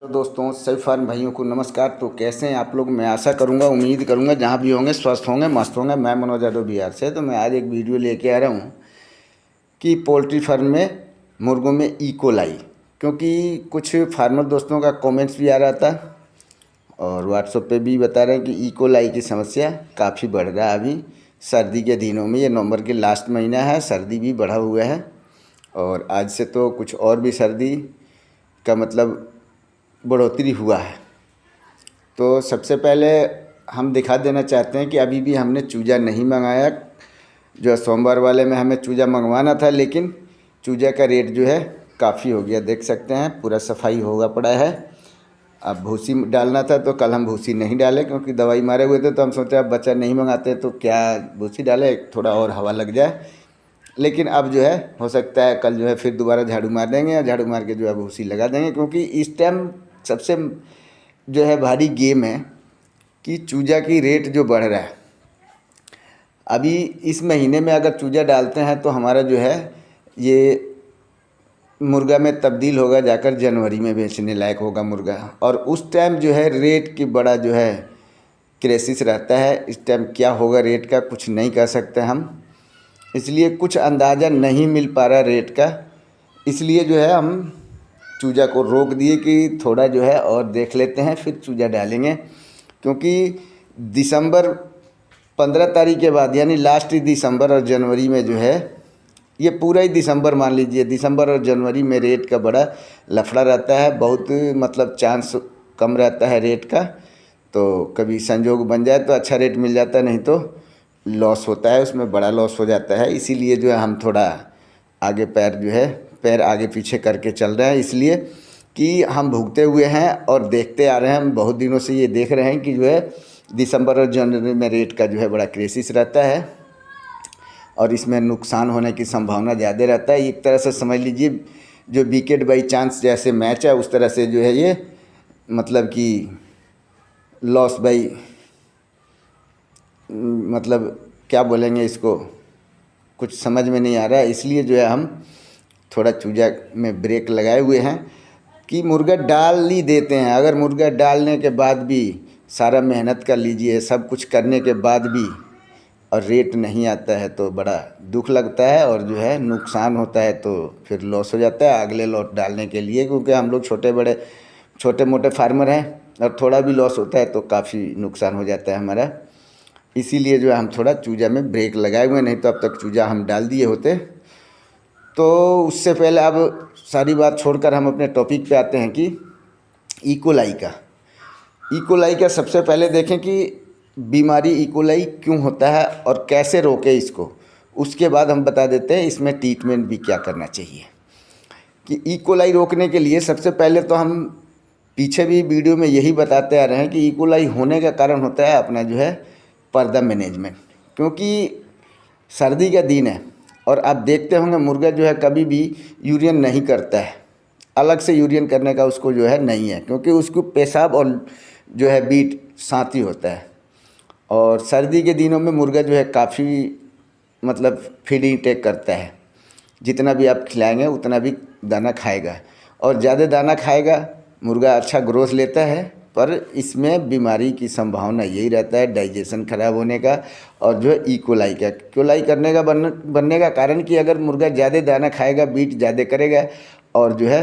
तो दोस्तों सभी फार्म भाइयों को नमस्कार। तो कैसे हैं आप लोग? मैं आशा करूंगा, उम्मीद करूंगा जहां भी होंगे स्वस्थ होंगे, मस्त होंगे। मैं मनोज यादव बिहार से। तो मैं आज एक वीडियो लेके आ रहा हूं कि पोल्ट्री फार्म में मुर्गों में इकोलाई, क्योंकि कुछ फार्मर दोस्तों का कमेंट्स भी आ रहा था और व्हाट्सएप पे भी बता रहे हैं कि इकोलाई की समस्या काफ़ी बढ़ रहा है अभी सर्दी के दिनों में। ये नवंबर के लास्ट महीना है, सर्दी भी बढ़ा हुआ है और आज से तो कुछ और भी सर्दी का मतलब बढ़ोतरी हुआ है। तो सबसे पहले हम दिखा देना चाहते हैं कि अभी भी हमने चूजा नहीं मंगाया। जो सोमवार वाले में हमें चूजा मंगवाना था, लेकिन चूजा का रेट जो है काफ़ी हो गया। देख सकते हैं पूरा सफाई होगा पड़ा है। अब भूसी डालना था तो कल हम भूसी नहीं डाले, क्योंकि दवाई मारे हुए थे। तो हम सोचे अब बच्चा नहीं मंगाते तो क्या भूसी डाले, थोड़ा और हवा लग जाए। लेकिन अब जो है हो सकता है कल जो है फिर दोबारा झाड़ू मार देंगे और झाड़ू मार के जो है भूसी लगा देंगे, क्योंकि इस टाइम सबसे जो है भारी गेम है कि चूजा की रेट जो बढ़ रहा है। अभी इस महीने में अगर चूजा डालते हैं तो हमारा जो है ये मुर्गा में तब्दील होगा, जाकर जनवरी में बेचने लायक होगा मुर्गा। और उस टाइम जो है रेट की बड़ा जो है क्राइसिस रहता है। इस टाइम क्या होगा रेट का कुछ नहीं कह सकते हम, इसलिए कुछ अंदाज़ा नहीं मिल पा रहा रेट का। इसलिए जो है हम चूजा को रोक दिए कि थोड़ा जो है और देख लेते हैं, फिर चूजा डालेंगे। क्योंकि दिसंबर 15 तारीख के बाद यानी लास्ट दिसंबर और जनवरी में जो है ये पूरा ही दिसंबर मान लीजिए, दिसंबर और जनवरी में रेट का बड़ा लफड़ा रहता है। बहुत मतलब चांस कम रहता है रेट का। तो कभी संजोग बन जाए तो अच्छा रेट मिल जाता है, नहीं तो लॉस होता है, उसमें बड़ा लॉस हो जाता है। इसीलिए जो है हम थोड़ा आगे पैर आगे पीछे करके चल रहे हैं, इसलिए कि हम भुगते हुए हैं और देखते आ रहे हैं। हम बहुत दिनों से ये देख रहे हैं कि जो है दिसंबर और जनवरी में रेट का जो है बड़ा क्राइसिस रहता है और इसमें नुकसान होने की संभावना ज़्यादा रहता है। एक तरह से समझ लीजिए जो विकेट बाई चांस जैसे मैच है, उस तरह से जो है ये मतलब कि लॉस बाई मतलब क्या बोलेंगे इसको, कुछ समझ में नहीं आ रहा है। इसलिए जो है हम थोड़ा चूजा में ब्रेक लगाए हुए हैं कि मुर्गा डाल ही देते हैं। अगर मुर्गा डालने के बाद भी सारा मेहनत कर लीजिए, सब कुछ करने के बाद भी और रेट नहीं आता है तो बड़ा दुख लगता है और जो है नुकसान होता है। तो फिर लॉस हो जाता है अगले लॉट डालने के लिए, क्योंकि हम लोग छोटे मोटे फार्मर हैं और थोड़ा भी लॉस होता है तो काफ़ी नुकसान हो जाता है हमारा। इसीलिए जो है हम थोड़ा चूजा में ब्रेक लगाए हुए, नहीं तो अब तक चूजा हम डाल दिए होते। तो उससे पहले अब सारी बात छोड़कर हम अपने टॉपिक पे आते हैं कि इकोलाई का सबसे पहले देखें कि बीमारी इकोलाई क्यों होता है और कैसे रोके इसको। उसके बाद हम बता देते हैं इसमें ट्रीटमेंट भी क्या करना चाहिए। कि इकोलाई रोकने के लिए सबसे पहले तो हम पीछे भी वीडियो में यही बताते आ रहे हैं कि इकोलाई होने का कारण होता है अपना जो है पर्दा मैनेजमेंट। क्योंकि सर्दी का दिन है और आप देखते होंगे मुर्गा जो है कभी भी यूरियन नहीं करता है, अलग से यूरियन करने का उसको जो है नहीं है, क्योंकि उसको पेशाब और जो है बीट साथ ही होता है। और सर्दी के दिनों में मुर्गा जो है काफ़ी मतलब फीडिंग टेक करता है, जितना भी आप खिलाएंगे उतना भी दाना खाएगा और ज़्यादा दाना खाएगा मुर्गा अच्छा ग्रोथ लेता है। पर इसमें बीमारी की संभावना यही रहता है डाइजेशन खराब होने का और जो है इकोलाई करने का बनने का कारण कि अगर मुर्गा ज़्यादा दाना खाएगा, बीट ज़्यादा करेगा और जो है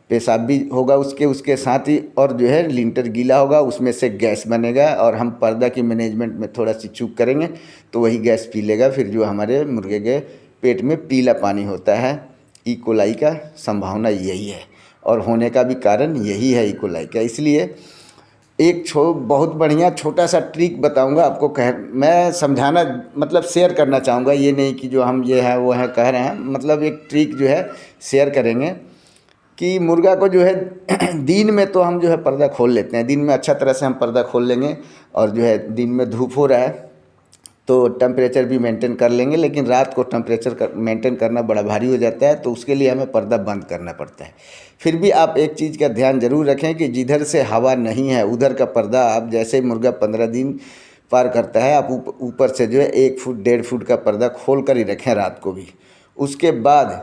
पेशाब भी होगा उसके साथ ही, और जो है लिंटर गीला होगा, उसमें से गैस बनेगा और हम पर्दा की मैनेजमेंट में थोड़ा सी चूक करेंगे तो वही गैस पी लेगा। फिर जो हमारे मुर्गे के पेट में पीला पानी होता है। इकोलाई का संभावना यही है और होने का भी कारण यही है इकोलाई का। इसलिए एक बहुत बढ़िया छोटा सा ट्रिक बताऊंगा आपको, मैं समझाना मतलब शेयर करना चाहूँगा, ये नहीं कि जो हम ये है वो है कह रहे हैं। मतलब एक ट्रिक जो है शेयर करेंगे कि मुर्गा को जो है दिन में तो हम जो है पर्दा खोल लेते हैं, दिन में अच्छा तरह से हम पर्दा खोल लेंगे और जो है दिन में धूप हो रहा है तो टेम्परेचर भी मेंटेन कर लेंगे। लेकिन रात को टेम्परेचर मेंटेन करना बड़ा भारी हो जाता है तो उसके लिए हमें पर्दा बंद करना पड़ता है। फिर भी आप एक चीज़ का ध्यान जरूर रखें कि जिधर से हवा नहीं है उधर का पर्दा आप जैसे मुर्गा 15 दिन पार करता है आप ऊपर से जो है 1 फुट 1.5 फुट का पर्दा खोल कर ही रखें रात को भी। उसके बाद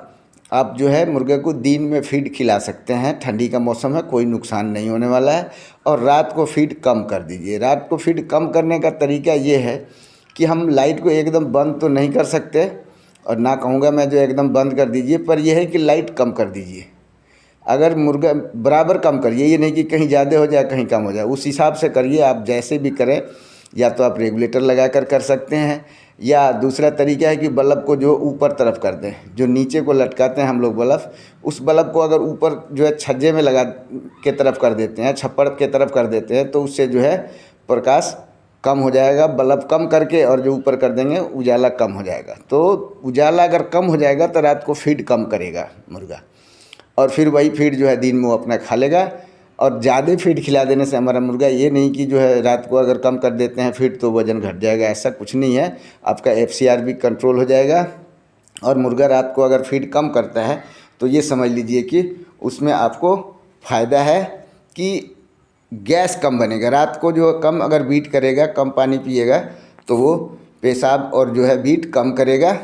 आप जो है मुर्गे को दिन में फीड खिला सकते हैं, ठंडी का मौसम है, कोई नुकसान नहीं होने वाला है। और रात को फीड कम कर दीजिए। रात को फीड कम करने का तरीका ये है कि हम लाइट को एकदम बंद तो नहीं कर सकते, और ना कहूँगा मैं जो एकदम बंद कर दीजिए, पर यह है कि लाइट कम कर दीजिए। अगर मुर्गा बराबर कम करिए, ये नहीं कि कहीं ज़्यादा हो जाए कहीं कम हो जाए, उस हिसाब से करिए। आप जैसे भी करें, या तो आप रेगुलेटर लगा कर सकते हैं, या दूसरा तरीका है कि बल्ब को जो ऊपर तरफ कर दें, जो नीचे को लटकाते हैं हम लोग बल्ब, उस बल्ब को अगर ऊपर जो है छज्जे में लगा के तरफ कर देते हैं, छप्पड़ के तरफ कर देते हैं, तो उससे जो है प्रकाश कम हो जाएगा। बल्ब कम करके और जो ऊपर कर देंगे उजाला कम हो जाएगा। तो उजाला अगर कम हो जाएगा तो रात को फीड कम करेगा मुर्गा, और फिर वही फीड जो है दिन में वो अपना खा लेगा। और ज़्यादा फीड खिला देने से हमारा मुर्गा ये नहीं कि जो है रात को अगर कम कर देते हैं फीड तो वज़न घट जाएगा, ऐसा कुछ नहीं है। आपका FCR भी कंट्रोल हो जाएगा। और मुर्गा रात को अगर फीड कम करता है तो ये समझ लीजिए कि उसमें आपको फ़ायदा है कि गैस कम बनेगा। रात को जो कम अगर बीट करेगा, कम पानी पिएगा, तो वो पेशाब और जो है बीट कम करेगा,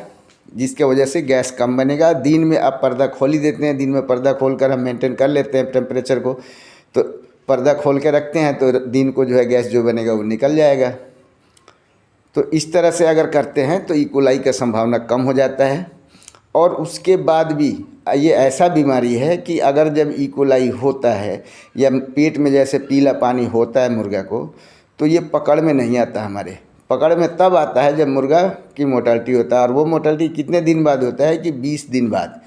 जिसके वजह से गैस कम बनेगा। दिन में आप पर्दा खोल ही देते हैं, दिन में पर्दा खोल कर हम मेंटेन कर लेते हैं टेम्परेचर को, तो पर्दा खोल के रखते हैं तो दिन को जो है गैस जो बनेगा वो निकल जाएगा। तो इस तरह से अगर करते हैं तो इकोलाई का संभावना कम हो जाता है। और उसके बाद भी ये ऐसा बीमारी है कि अगर जब इकोलाई होता है या पेट में जैसे पीला पानी होता है मुर्गा को, तो ये पकड़ में नहीं आता। हमारे पकड़ में तब आता है जब मुर्गा की मोर्टालिटी होता है। और वो मोर्टालिटी कितने दिन बाद होता है कि 20 दिन बाद।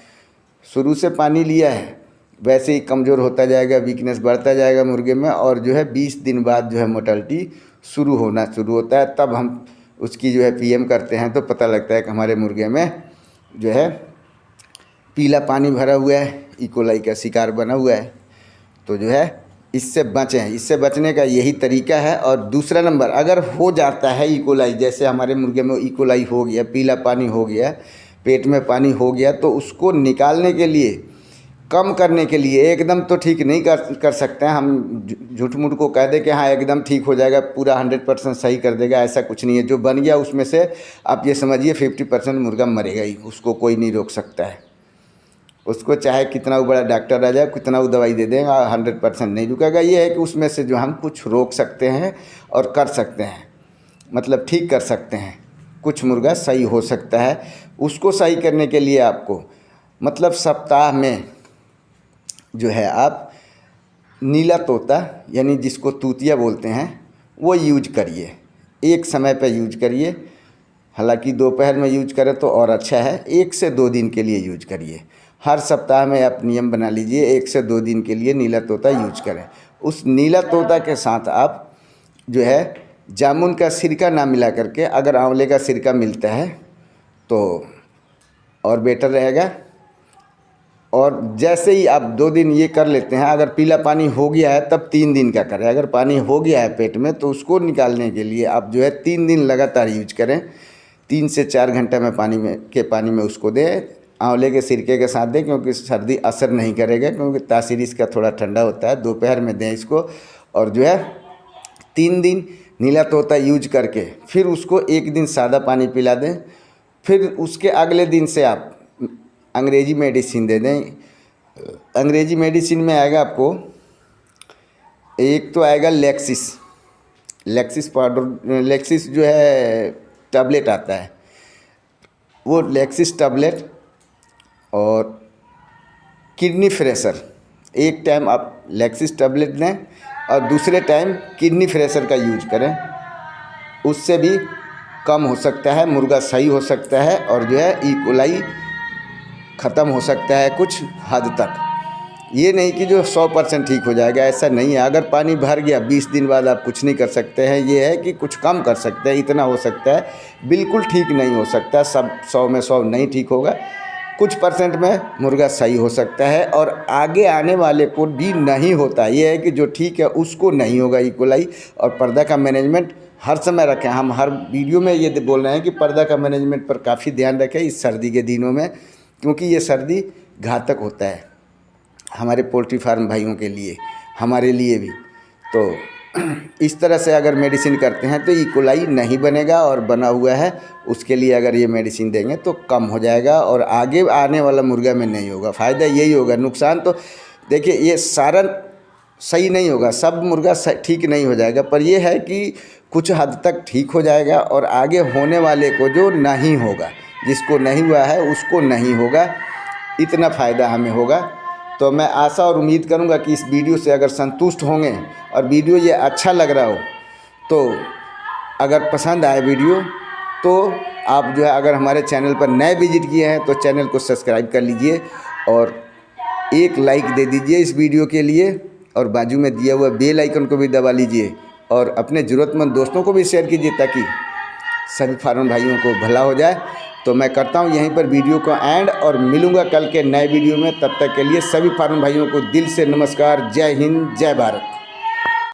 शुरू से पानी लिया है वैसे ही कमज़ोर होता जाएगा, वीकनेस बढ़ता जाएगा मुर्गे में, और जो है 20 दिन बाद जो है मोर्टालिटी शुरू होता है। तब हम उसकी जो है PM करते हैं तो पता लगता है कि हमारे मुर्गे में जो है पीला पानी भरा हुआ है, इकोलाई का शिकार बना हुआ है। तो जो है इससे बचें, इससे बचने का यही तरीका है। और दूसरा नंबर, अगर हो जाता है इकोलाई, जैसे हमारे मुर्गे में इकोलाई हो गया, पीला पानी हो गया, पेट में पानी हो गया, तो उसको निकालने के लिए, कम करने के लिए, एकदम तो ठीक नहीं कर सकते हैं हम। झूठ मूठ को कह दे कि हाँ एकदम ठीक हो जाएगा, पूरा 100% सही कर देगा, ऐसा कुछ नहीं है। जो बन गया उसमें से आप ये समझिए 50% मुर्गा मरेगा ही, उसको कोई नहीं रोक सकता है। उसको चाहे कितना बड़ा डॉक्टर आ जाए, कितना वो दवाई दे देगा, 100% नहीं रुकेगा। ये है कि उसमें से जो हम कुछ रोक सकते हैं और कर सकते हैं, मतलब ठीक कर सकते हैं। कुछ मुर्गा सही हो सकता है। उसको सही करने के लिए आपको मतलब सप्ताह में जो है आप नीला तोता, यानी जिसको तूतिया बोलते हैं, वो यूज करिए। एक समय पर यूज करिए, हालांकि दोपहर में यूज करें तो और अच्छा है। 1 से 2 दिन के लिए यूज करिए। हर सप्ताह में आप नियम बना लीजिए, 1 से 2 दिन के लिए नीला तोता यूज करें। उस नीला तोता के साथ आप जो है जामुन का सिरका ना मिला करके, अगर आंवले का सिरका मिलता है तो और बेटर रहेगा। और जैसे ही आप 2 दिन ये कर लेते हैं, अगर पीला पानी हो गया है तब 3 दिन का करें। अगर पानी हो गया है पेट में तो उसको निकालने के लिए आप जो है 3 दिन लगातार यूज करें। 3 से 4 घंटे में पानी में उसको दें, आंवले के सिरके के साथ दें, क्योंकि सर्दी असर नहीं करेगा, क्योंकि तासीर इसका थोड़ा ठंडा होता है। दोपहर में दें इसको, और जो है 3 दिन नीला तोता यूज करके फिर उसको 1 दिन सादा पानी पिला दें। फिर उसके अगले दिन से आप अंग्रेजी मेडिसिन दे दें। अंग्रेजी मेडिसिन में आएगा आपको, एक तो आएगा लेक्सिस पाउडर, लेक्सिस जो है टैबलेट आता है, वो लेक्सिस टैबलेट, और किडनी फ्रेशर। एक टाइम आप लेक्सिस टैबलेट लें और दूसरे टाइम किडनी फ्रेशर का यूज करें। उससे भी कम हो सकता है, मुर्गा सही हो सकता है, और जो है इकोलाई ख़त्म हो सकता है कुछ हद तक। ये नहीं कि जो 100% ठीक हो जाएगा, ऐसा नहीं है। अगर पानी भर गया 20 दिन बाद आप कुछ नहीं कर सकते हैं। ये है कि कुछ कम कर सकते हैं, इतना हो सकता है। बिल्कुल ठीक नहीं हो सकता, सब 100 में 100 नहीं ठीक होगा। कुछ % में मुर्गा सही हो सकता है, और आगे आने वाले को भी नहीं होता। ये है कि जो ठीक है उसको नहीं होगा इकोलाई। और पर्दा का मैनेजमेंट हर समय रखें। हम हर वीडियो में ये बोल रहे हैं कि पर्दा का मैनेजमेंट पर काफ़ी ध्यान रखें इस सर्दी के दिनों में, क्योंकि ये सर्दी घातक होता है हमारे पोल्ट्री फार्म भाइयों के लिए, हमारे लिए भी। तो इस तरह से अगर मेडिसिन करते हैं तो इकोलाई नहीं बनेगा, और बना हुआ है उसके लिए अगर ये मेडिसिन देंगे तो कम हो जाएगा और आगे आने वाला मुर्गा में नहीं होगा। फ़ायदा यही होगा, नुकसान तो देखिए ये सारा सही नहीं होगा, सब मुर्गा ठीक नहीं हो जाएगा, पर ये है कि कुछ हद तक ठीक हो जाएगा और आगे होने वाले को जो नहीं होगा, जिसको नहीं हुआ है उसको नहीं होगा, इतना फ़ायदा हमें होगा। तो मैं आशा और उम्मीद करूंगा कि इस वीडियो से अगर संतुष्ट होंगे और वीडियो ये अच्छा लग रहा हो, तो अगर पसंद आए वीडियो तो आप जो है अगर हमारे चैनल पर नए विजिट किए हैं तो चैनल को सब्सक्राइब कर लीजिए और एक लाइक दे दीजिए इस वीडियो के लिए, और बाजू में दिया हुआ बेल आइकन को भी दबा लीजिए और अपने ज़रूरतमंद दोस्तों को भी शेयर कीजिए ताकि सभी फार्मर भाइयों को भला हो जाए। तो मैं करता हूं यहीं पर वीडियो को एंड और मिलूंगा कल के नए वीडियो में। तब तक के लिए सभी फार्मर भाइयों को दिल से नमस्कार। जय हिंद, जय भारत।